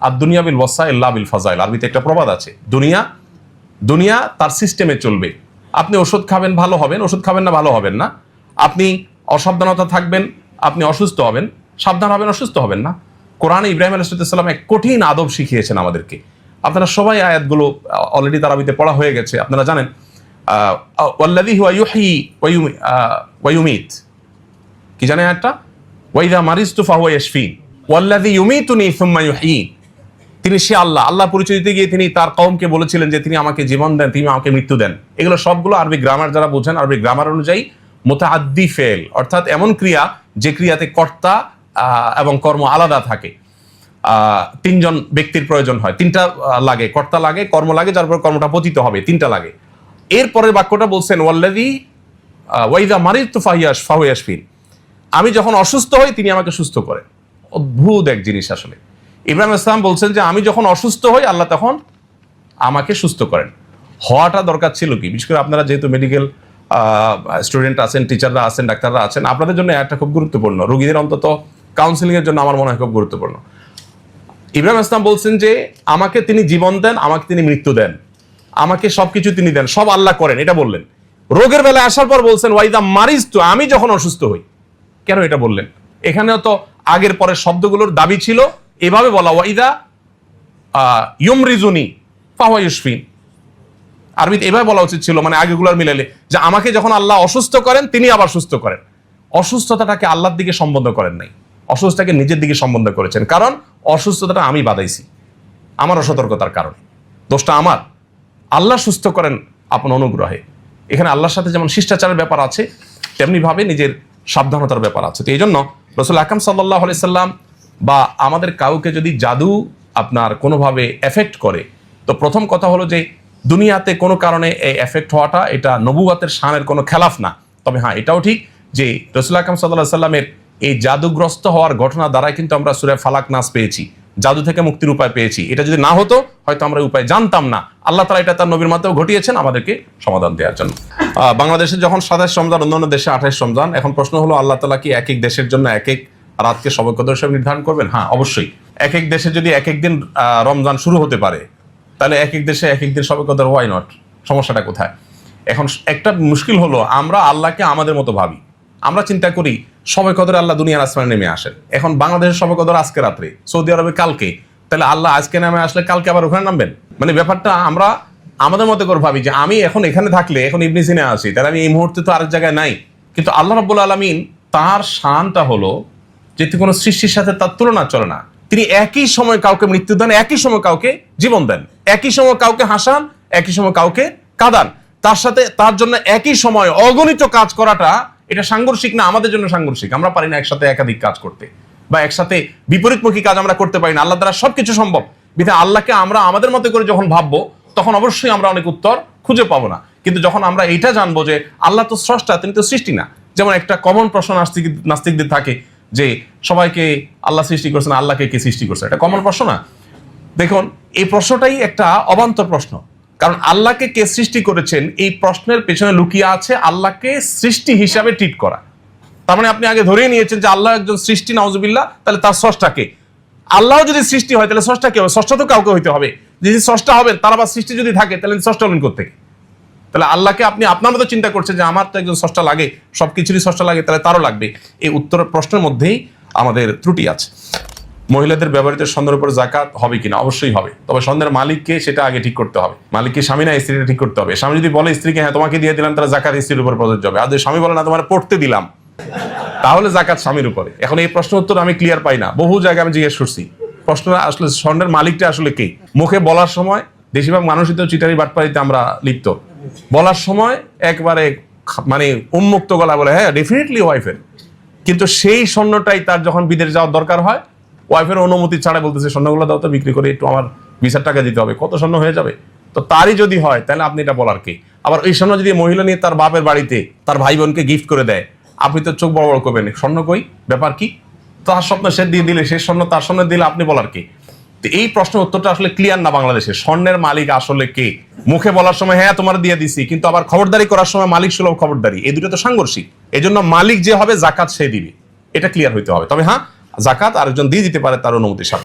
আর দুনিয়া বিল ওয়াসাইল লা বিল ফাজাইল। আরবিতে একটা প্রবাদ আছে, দুনিয়া তার সিস্টেমে চলবে। আপনি ওষুধ খাবেন ভালো হবেন, ওষুধ খাবেন না ভালো হবেন না। আপনি অসাবধানতা থাকবেন, আপনি অসুস্থ হবেন, সাবধান হবেন, অসুস্থ হবেন না। কোরআনে ইব্রাহিম আলাইহিস সালাম এক কঠিন আদব শিখিয়েছেন আমাদেরকে। আপনারা সবাই আয়াতগুলো অলরেডি তারাবিতে পড়া হয়ে গেছে, আপনারা জানেন। ওয়াল্লাযী হুয়া ইউহয়ী ওয়া ইউমীত, কি জানেন আয়াতটা? ওয়া ইযা মারিজতু ফাহুয়া ইয়াশফিন ওয়াল্লাযী ইউমীতুনি সুম্মা ইউহয়ীন। তিনি সে আল্লাহ। আল্লাহ পরিচয় দিতে গিয়ে তিনি তার কওমকে বলেছিলেন যে তিনি আমাকে জীবন দেন, তিনি আমাকে মৃত্যু দেন। এগুলো সবগুলো আরবি গ্রামার যারা বোঝেন, আরবি গ্রামার অনুযায়ী মুতাআদ্দি ফেল, অর্থাৎ এমন ক্রিয়া যে ক্রিয়াতে কর্তা এবং কর্ম আলাদা থাকে। তিনজন ব্যক্তির প্রয়োজন হয়, তিনটা লাগে, কর্তা লাগে, কর্ম লাগে, যার পর কর্মটা পতিত হবে, তিনটা লাগে। এরপরের বাক্যটা বলছেন ওয়াল্লাযী ওয়া ইযা মারিজতু ফাহুয়া ইয়াশফিন, আমি যখন অসুস্থ হই তিনি আমাকে সুস্থ করেন। অদ্ভুত এক জিনিস আসলে। ইব্রাহিম আলাইহিস সালাম বলছেন যে আমি যখন অসুস্থ হই আল্লাহ তখন আমাকে সুস্থ করেন। হওয়াটা দরকার ছিল কি? বিশেষ করে আপনারা যেহেতু মেডিকেল স্টুডেন্ট আছেন, টিচাররা আছেন, ডাক্তাররা আছেন, আপনাদের জন্য একটা খুব গুরুত্বপূর্ণ, রোগীদের অন্তত কাউন্সিলিং এর জন্য আমার মনে হয় খুব গুরুত্বপূর্ণ। ইব্রাহিম আলাইহিস সালাম বলছেন যে আমাকে তিনি জীবন দেন, আমাকে তিনি মৃত্যু দেন, আমাকে সবকিছু তিনি দেন, সব আল্লাহ করেন, এটা বললেন। রোগের বেলায় আসার পর বলছেন ওয়াইদা মারিজতু, আমি যখন অসুস্থ হই। কেন এটা বললেন? এখানেও তো আগের পরের শব্দগুলোর দাবি ছিল এভাবে বলা, ওয়াইদা ইউমরিজুনি ফাহুয়া ইউশফিন। আরবিতে এভাবে বলা উচিত ছিল, মানে আগেগুলোর মিলাইলে, যে আমাকে যখন আল্লাহ অসুস্থ করেন তিনি আবার সুস্থ করেন। অসুস্থতাটাকে আল্লাহর দিকে সম্বন্ধ করেন নাই, অসুস্থতাকে নিজের দিকে সম্বন্ধ করেছেন। কারণ অসুস্থতাটা আমি বাদাইছি, আমার অসতর্কতার কারণে, দোষটা আমার। আল্লাহ সুস্থ করেন আপন অনুগ্রহে। এখানে আল্লাহর সাথে যেমন শিষ্টাচারের ব্যাপার আছে, তেমনি ভাবে নিজের সাবধানতার ব্যাপার আছে। তো এই জন্য রাসূল আকরাম সাল্লাল্লাহু আলাইহি সাল্লাম বা আমাদের কাউকে যদি জাদু আপনার কোনোভাবে এফেক্ট করে, তো প্রথম কথা হলো যে দুনিয়াতে কোনো কারণে এই এফেক্ট হওয়াটা এটা নবুওয়াতের শানের কোনো খেলাফ না। তবে হ্যাঁ, এটাও ঠিক যে রাসূল আকরাম সাল্লাল্লাহু আলাইহি সাল্লামের এই জাদুগ্রস্ত হওয়ার ঘটনা দ্বারাই কিন্তু আমরা সূরা ফালাক নাস পেয়েছি, জাদু থেকে মুক্তির উপায় পেয়েছি। এটা যদি না হতো হয়তো আমরা উপায় জানতাম না। আল্লাহ তাআলা এটা তার নবীর মাধ্যমে ঘটিয়েছেন আমাদেরকে সমাধান দেওয়ার জন্য। বাংলাদেশে যখন 27 রমজান, অন্যান্য দেশে 28 রমজান। এখন প্রশ্ন হলো আল্লাহ তাআলা কি এক এক দেশের জন্য এক এক রাতকে শবে কদর হিসেবে নির্ধারণ করবেন? হ্যাঁ, অবশ্যই। এক এক দেশে যদি এক এক দিন রমজান শুরু হতে পারে, তাহলে এক এক দেশে এক এক দিন শবে কদর, ওয়াই নট? সমস্যাটা কোথায়? এখন একটা মুশকিল হলো আমরা আল্লাহকে আমাদের মতো ভাবি। আমরা চিন্তা করি শবে কদরে আল্লাহ দুনিয়ার আসমানে নেমে আসেন। এখন বাংলাদেশের শবে কদর আজকে রাত্রে, সৌদি আরবে কালকে, তাহলে আল্লাহ আজকে নেমে আসলে কালকে আবার ওখানে নামবেন? মানে ব্যাপারটা আমরা আমাদের মতো করে ভাবি যে আমি এখন এখানে থাকলে, এখন ইবনে সিনা আছি, তাহলে আমি এই মুহূর্তে তো আরেক জায়গায় নাই। কিন্তু আল্লাহ রাব্বুল আলামিন, তার শানটা হলো যে কোনো সৃষ্টির সাথে তার তুলনা চলে না। তিনি একই সময় কাউকে মৃত্যু দেন, একই সময় কাউকে জীবন দেন, একই সময় কাউকে হাসান, একই সময় কাউকে কাঁদান। তার সাথে তার জন্য একই সময় অগণিত কাজ করাটা এটা সাংঘর্ষিক না? আমাদের জন্য সাংঘর্ষিক। আমরা পারি না একসাথে একাধিক কাজ করতে, বা একসাথে বিপরীতমুখী কাজ আমরা করতে পারি না। আল্লাহ দ্বারা সবকিছু সম্ভব। বিধায় আল্লাহকে আমরা আমাদের মতো করে যখন ভাববো, তখন অবশ্যই আমরা অনেক উত্তর খুঁজে পাবো না। কিন্তু যখন আমরা এইটা জানবো যে আল্লাহ তো স্রষ্টা, তিনি তো সৃষ্টি না। যেমন একটা কমন প্রশ্ন নাস্তিকদের থাকে যে সবাইকে আল্লাহ সৃষ্টি করছেন, আল্লাহকে কে সৃষ্টি করছে? এটা কমন প্রশ্ন না? দেখুন, এই প্রশ্নটাই একটা অবান্তর প্রশ্ন। কারণ আল্লাহকে কে সৃষ্টি করেছেন, এই প্রশ্নের পেছনে লুকিয়ে আছে আল্লাহকে সৃষ্টি হিসাবে ট্রিট করা। তার মানে আপনি আগে ধরেই নিয়েছেন যে আল্লাহ একজন সৃষ্টি, নাউজুবিল্লাহ, তাহলে তার স্রষ্টাকে। আল্লাহ যদি সৃষ্টি হয় তাহলে স্রষ্টা কে হবে? স্রষ্টা তো কাউকে হইতে হবে। যদি স্রষ্টা হবেন, তার আবার সৃষ্টি যদি থাকে, তাহলে স্রষ্টা হলেন কোত্থেকে? তাহলে আল্লাহকে আপনি আপনার মতো চিন্তা করছেন যে আমার তো একজন স্রষ্টা লাগে, সবকিছুরই স্রষ্টা লাগে, তাহলে তারও লাগবে। এই উত্তর প্রশ্নের মধ্যেই আমাদের ত্রুটি আছে। মহিলাদের ব্যবহৃত স্বর্ণের উপর যাকাত হবে কিনা? অবশ্যই হবে। তবে স্বর্ণের মালিককে সেটা আগে ঠিক করতে হবে। মালিককে স্বামী না স্ত্রীটা ঠিক করতে হবে। স্বামী যদি বলে স্ত্রীকে হ্যাঁ তোমাকে দিয়ে দিলাম, তাহলে যাকাত স্ত্রীর উপর প্রযোজ্য হবে। আর যদি স্বামী বলে না তোমার পড়তে দিলাম, তাহলে যাকাত স্বামীর উপরে। এখন এই প্রশ্ন উত্তর আমি ক্লিয়ার পাই না। বহু জায়গায় আমি জিজ্ঞেস করছি, প্রশ্ন আসলে স্বর্ণের মালিকটা আসলে কে? মুখে বলার সময় বেশিরভাগ মানুষই তো চিটারি বাটপারিতে আমরা লিপ্ত। বলার সময় একবারে মানে উন্মুক্ত গলা বলে হ্যাঁ ডেফিনেটলি ওয়াইফের, কিন্তু সেই স্বর্ণটাই তার যখন বিদেশ যাওয়ার দরকার হয়, ওয়াইফের অনুমতি ছাড়া বলতেছে স্বর্ণগুলো দাও তো, বিক্রি করে একটু আমার ভিসার টাকা দিতে হবে, কত স্বর্ণ হয়ে যাবে। তো তারই যদি হয় তাহলে আপনি এটা বলার কে? আবার এই স্বর্ণ যদি মহিলা নিয়ে তার বাপের বাড়িতে তার ভাই বোনকে গিফট করে দেয়, আপনি তো চোখ বড় বড় করবেন, স্বর্ণ কই, ব্যাপার কি? তার স্বপ্ন সে দিয়ে দিলে, সেই স্বর্ণ তার সামনে দিলে আপনি বলার কে? তো এই প্রশ্নের উত্তরটা আসলে ক্লিয়ার না বাংলাদেশে। স্বর্ণের মালিক আসলে কে? মুখে বলার সময় হ্যাঁ তোমার দিয়ে দিছি, কিন্তু আবার খবরদারি করার সময় মালিক সুলভ খবরদারি, এই দুটো তো সাংঘর্ষিক। এই জন্য মালিক যে হবে জাকাত সে দিবে, এটা ক্লিয়ার হইতে হবে। তবে হ্যাঁ, জাকাত আরেকজন দিয়ে দিতে পারে তার অনুমতি সাথে।